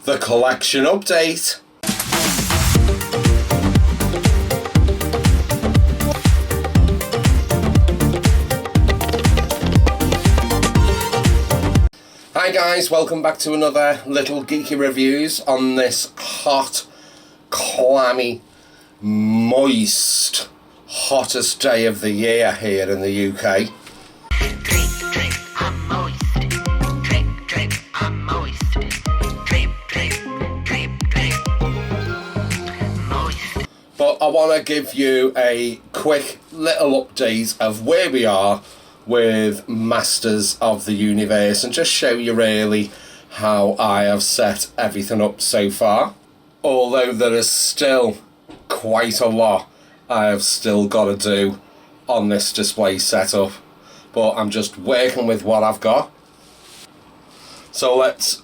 the collection update. Hi guys, welcome back to another little geeky reviews on this hot, clammy, moist, hottest day of the year here in the UK. Drip, drip, I'm moist. Drip, drip, I'm moist. Drip, drip, drip, drip, moist. But I want to give you a quick little update of where we are with Masters of the Universe and just show you really how I have set everything up so far. Although there is still quite a lot I have still got to do on this display setup, but I'm just working with what I've got. So let's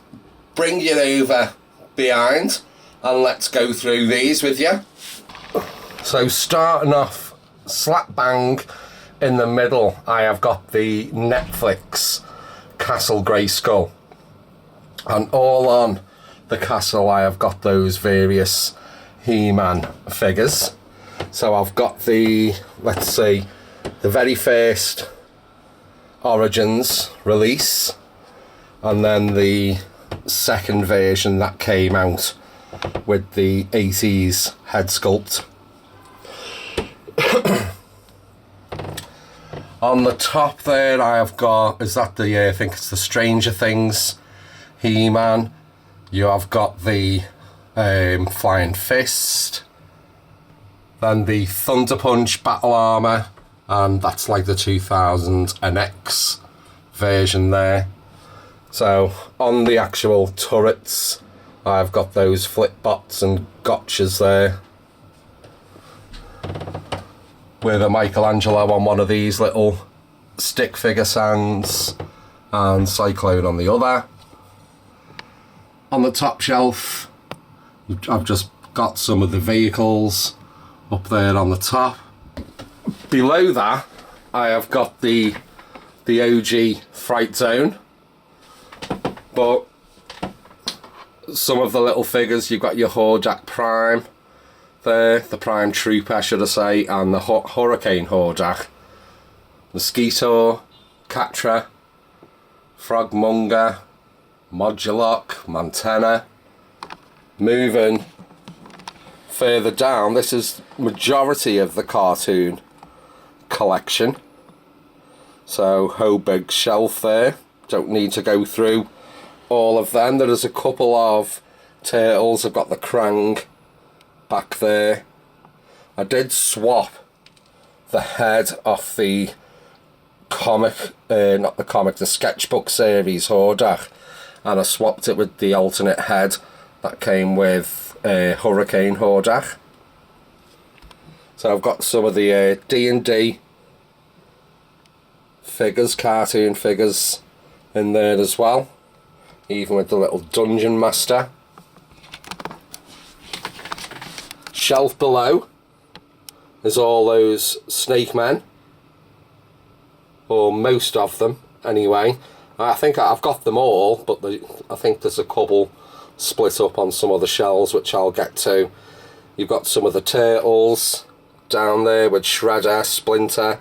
bring you over behind and let's go through these with you. So starting off slap bang in the middle, I have got the Netflix Castle Grayskull, and all on the castle I have got those various He-Man figures. So I've got the, let's see, the very first Origins release, and then the second version that came out with the 80s head sculpt. On the top there I have got, is that the, I think it's the Stranger Things He-Man. You have got the Flying Fist, then the Thunder Punch Battle Armor, and that's like the 2000 NX version there. So on the actual turrets I've got those flip bots and gotchas there, with a Michelangelo on one of these little stick figure stands and Cyclone on the other. On the top shelf I've just got some of the vehicles up there on the top. Below that I have got the OG Fright Zone, but some of the little figures, you've got your Hordak Prime there, the Prime Trooper should I say, and the Hurricane Hordak, Mosquito, Catra, Frogmonger, Modulok, Montana. Moving further down, this is majority of the cartoon collection, so whole big shelf there, don't need to go through all of them. There is a couple of turtles. I've got the Krang back there. I did swap the head off the comic, not the comic, the sketchbook series Hordak, and I swapped it with the alternate head that came with Hurricane Hordak. So I've got some of the D&D figures, cartoon figures in there as well, even with the little Dungeon Master. Shelf below is all those Snake Men, or most of them anyway. I think I've got them all, but I think there's a couple split up on some of the shelves which I'll get to. You've got some of the Turtles down there with Shredder, Splinter,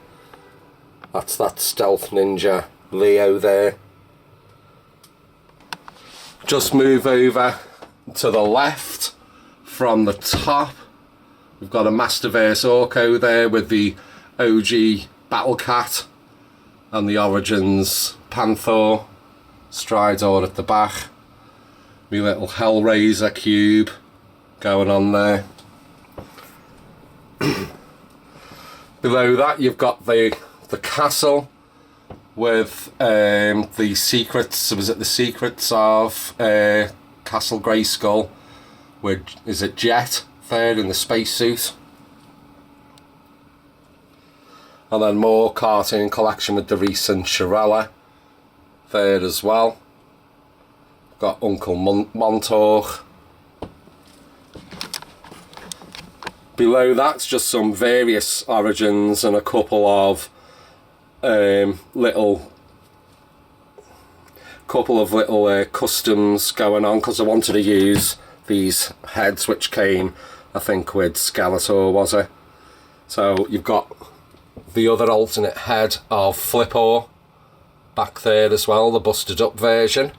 that's that Stealth Ninja Leo there. Just move over to the left from the top, we've got a Masterverse Orko there with the OG Battle Cat and the Origins Panther, Stridor at the back. My little Hellraiser cube going on there. Below that you've got the castle with the secrets, was it the secrets of Castle Grayskull, with, is it Jet there in the spacesuit? And then more cartoon collection with the recent Shirella there as well. Got Uncle Montauk. Below that's just some various Origins and a couple of little couple of little customs going on because I wanted to use these heads which came, I think, with Skeletor, was it? So you've got the other alternate head of Flippo back there as well, the busted up version.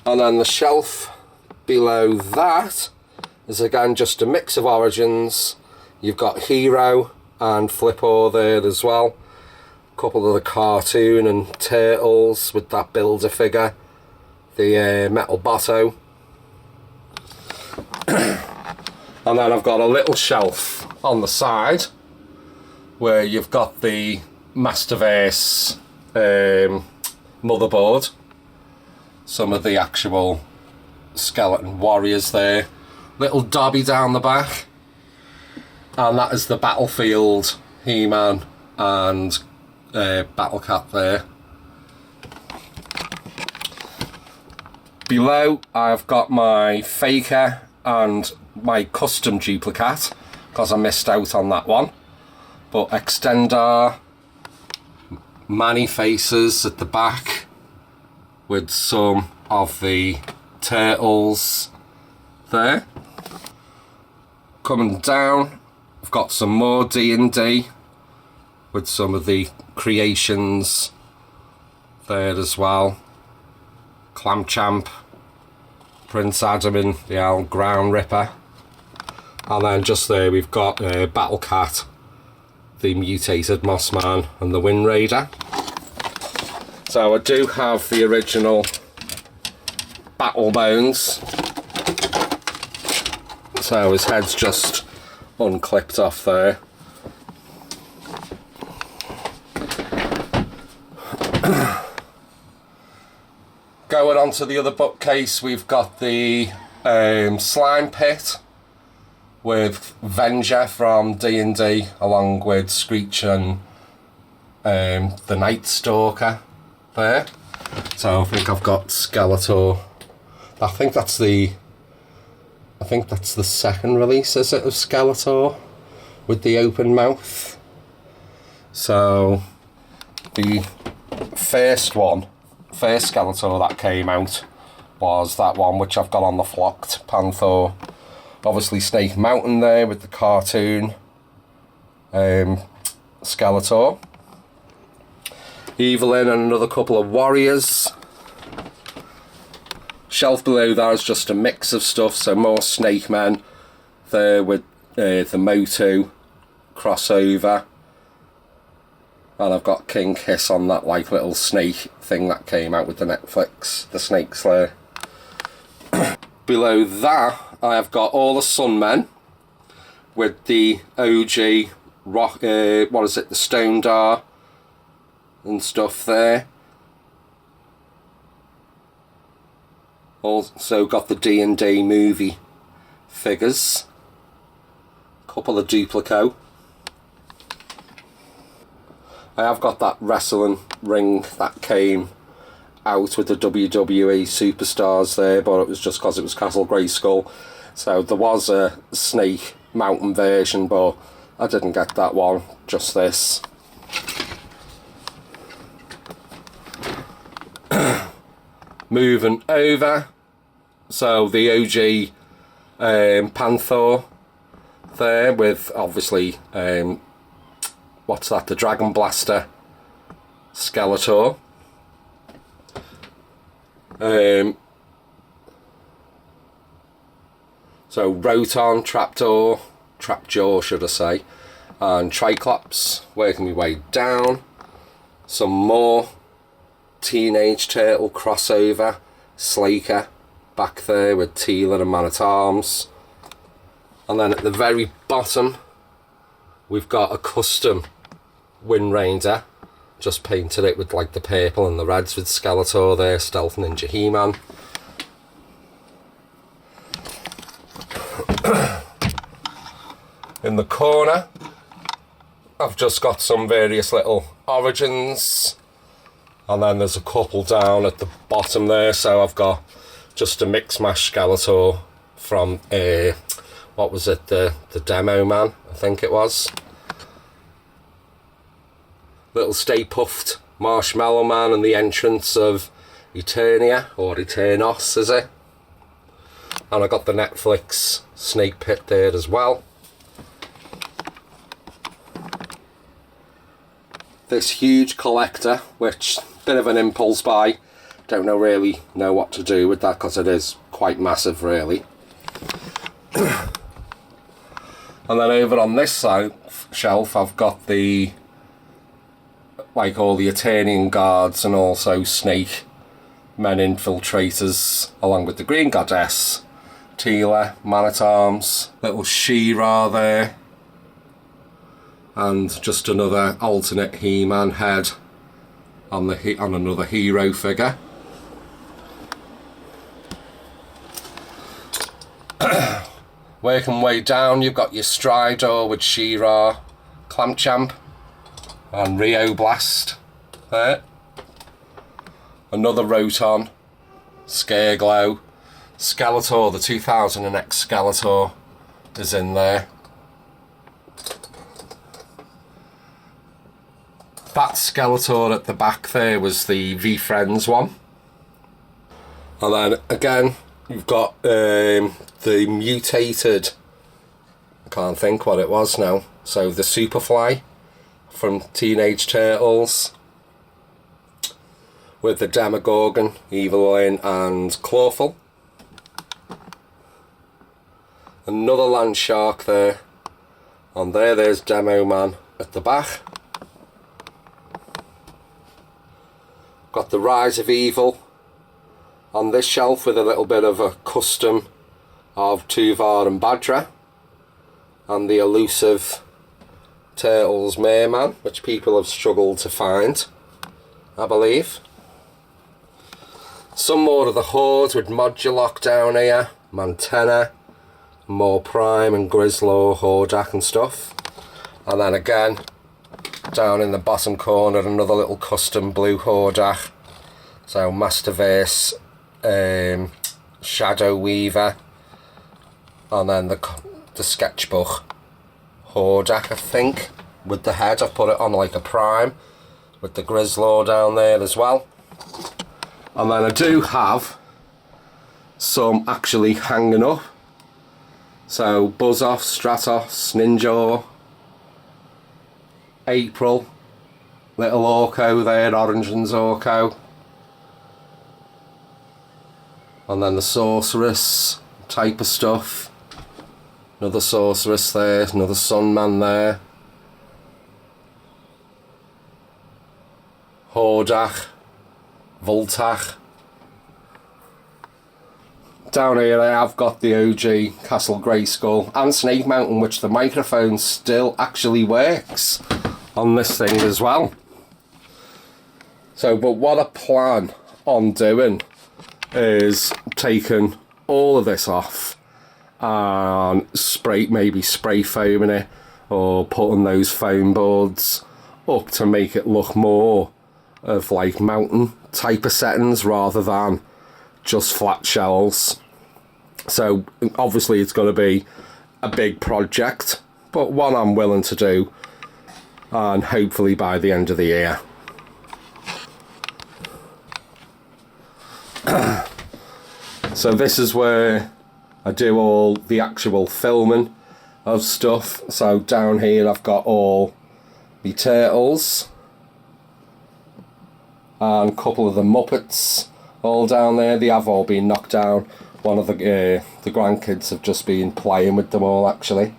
And then the shelf below that is again just a mix of origins. You've got Hero and Flippo there as well. A couple of the cartoon and turtles with that builder figure. The metal botto. And then I've got a little shelf on the side where you've got the Masterverse motherboard. Some of the actual skeleton warriors there. Little Dobby down the back. And that is the Battlefield He-Man and Battle Cat there. Below I've got my Faker and my custom duplicate because I missed out on that one. But Extendar, Manny faces at the back with some of the turtles there. Coming down, I've got some more D&D with some of the creations there as well. Clamchamp, Prince Adam and the Owl Ground Ripper. And then just there we've got Battle Cat, the mutated Mossman and the Wind Raider. So I do have the original Battle Bones. So his head's just unclipped off there. Going on to the other bookcase, we've got the Slime Pit with Venger from D&D along with Screech and the Night Stalker there. So I think I've got Skeletor. I think that's the second release, is it, of Skeletor with the open mouth. So the first Skeletor that came out was that one which I've got on the flocked Panther. Obviously Snake Mountain there with the cartoon Skeletor. Evelyn and another couple of warriors. Shelf below there is just a mix of stuff, so more Snake Men there with the MOTU crossover. And I've got King Hiss on that like little snake thing that came out with the Netflix, the Snake Slayer. Below that I have got all the Sunmen with the OG rock, what is it, the Stone Dar and stuff there. Also got the D&D movie figures. Couple of Duplico. I have got that wrestling ring that came out with the WWE Superstars there, but it was just because it was Castle Grayskull. So there was a Snake Mountain version, but I didn't get that one, just this. Moving over, so the OG Panther there with obviously what's that, the Dragon Blaster Skeletor. So Roton, Trapjaw should I say, and Triclops. Working my way down, some more Teenage Turtle crossover, Slaker back there with Teela and Man-at-Arms. And then at the very bottom we've got a custom Wind Raider, just painted it with like the purple and the reds with Skeletor there, Stealth Ninja He-Man. In the corner I've just got some various little origins, and then there's a couple down at the bottom there, so I've got just a mix mash Skeletor from what was it, the Demo Man, I think it was. Little Stay Puffed Marshmallow Man and the entrance of Eternia, or Eternos is it? And I got the Netflix snake pit there as well. This huge collector, which bit of an impulse buy. Don't really know what to do with that because it is quite massive really. And then over on this side shelf I've got the, like, all the Eternian guards and also snake men infiltrators, along with the green goddess, Tila, man-at-arms, little She-Ra there, and just another alternate He-Man head on another hero figure. Working way down, you've got your Stridor with She-Ra, Clamchamp, and Rio Blast there. Another Roton, Scareglow, Skeletor, the 2000X Skeletor is in there. That Skeletor at the back there was the V-Friends one. And then again, you've got the mutated, I can't think what it was now, so the Superfly from Teenage Turtles, with the Demogorgon, Evil-Lyn and Clawful. Another Land Shark there. And there's Demo Man at the back. Got the Rise of Evil on this shelf with a little bit of a custom of Tuvar and Badra, and the elusive Turtles Merman, which people have struggled to find, I believe. Some more of the Horde with Modulock down here, Mantenna, more Prime and Grislaw, Hordak and stuff. And then again, down in the bottom corner, another little custom blue Hordak. So Masterverse, Shadow Weaver, and then the sketchbook Hordak, I think, with the head. I've put it on like a Prime with the Grislaw down there as well. And then I do have some actually hanging up. So Buzzoff, Stratos, Ninja, April, little Orko there, Orange and Zorko. And then the Sorceress type of stuff. Another Sorceress there, another Sunman there. Hordak, Voltach. Down here I have got the OG Castle Grayskull and Snake Mountain, which the microphone still actually works on this thing as well. So, but what I plan on doing is taking all of this off and maybe spray foaming it, or putting those foam boards up to make it look more of like mountain type of settings rather than just flat shells. So obviously it's going to be a big project, but one I'm willing to do, and hopefully by the end of the year. So this is where I do all the actual filming of stuff. So down here I've got all the turtles and a couple of the Muppets all down there. They have all been knocked down. One of the grandkids have just been playing with them all actually.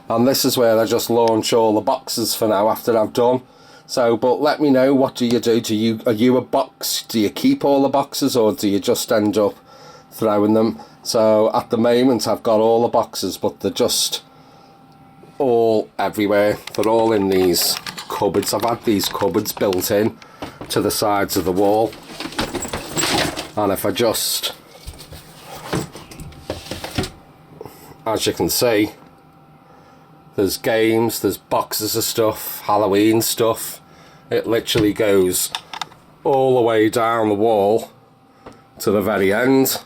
And this is where I just launch all the boxes for now after I've done. So, but let me know, what do you do? Are you a box? Do you keep all the boxes, or do you just end up throwing them? So at the moment I've got all the boxes, but they're just all everywhere. They're all in these cupboards. I've had these cupboards built in to the sides of the wall, and if I just, as you can see, there's games, there's boxes of stuff, Halloween stuff. It literally goes all the way down the wall to the very end.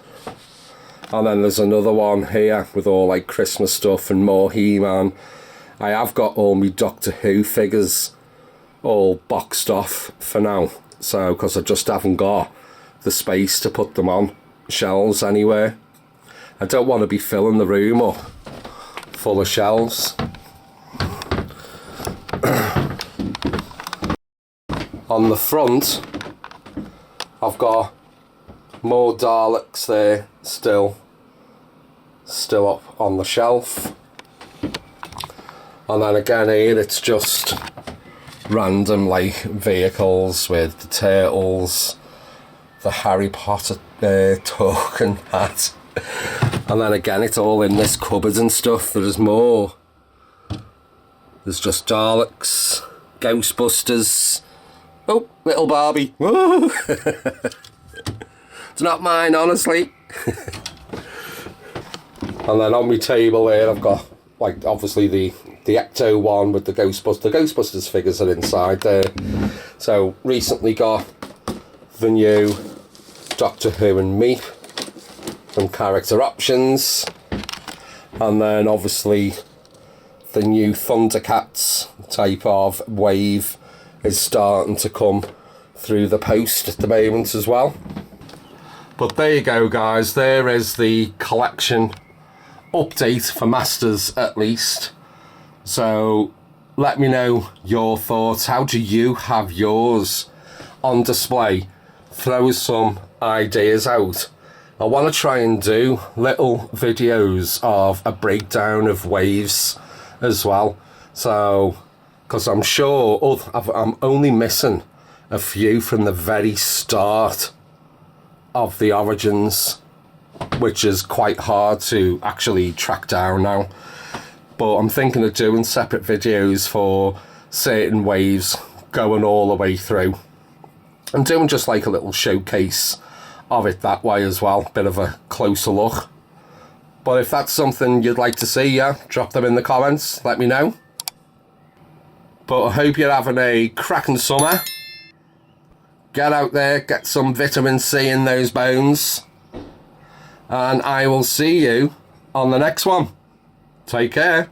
And then there's another one here with all like Christmas stuff and more He-Man. I have got all my Doctor Who figures all boxed off for now. So, because I just haven't got the space to put them on shelves anywhere. I don't want to be filling the room up full of shelves. On the front, I've got more Daleks there still up on the shelf. And then again here, it's just random like vehicles with the turtles, the Harry Potter tuck and hat. And then again, it's all in this cupboard and stuff. There's more. There's just Daleks, Ghostbusters. Oh, little Barbie. Woo! It's not mine, honestly. And then on my table here, I've got, like, obviously the Ecto one with the Ghostbusters figures are inside there. So, recently got the new Doctor Who and Me from Character Options. And then, obviously, the new Thundercats type of wave is starting to come through the post at the moment as well. But there you go, guys. There is the collection update for Masters, at least. So let me know your thoughts. How do you have yours on display? Throw some ideas out. I want to try and do little videos of a breakdown of waves as well. So, because I'm sure I'm only missing a few from the very start of the Origins, which is quite hard to actually track down now. But I'm thinking of doing separate videos for certain waves going all the way through. I'm doing just like a little showcase of it that way as well, bit of a closer look. But if that's something you'd like to see, yeah, drop them in the comments, let me know. But I hope you're having a cracking summer. Get out there, get some vitamin C in those bones. And I will see you on the next one. Take care.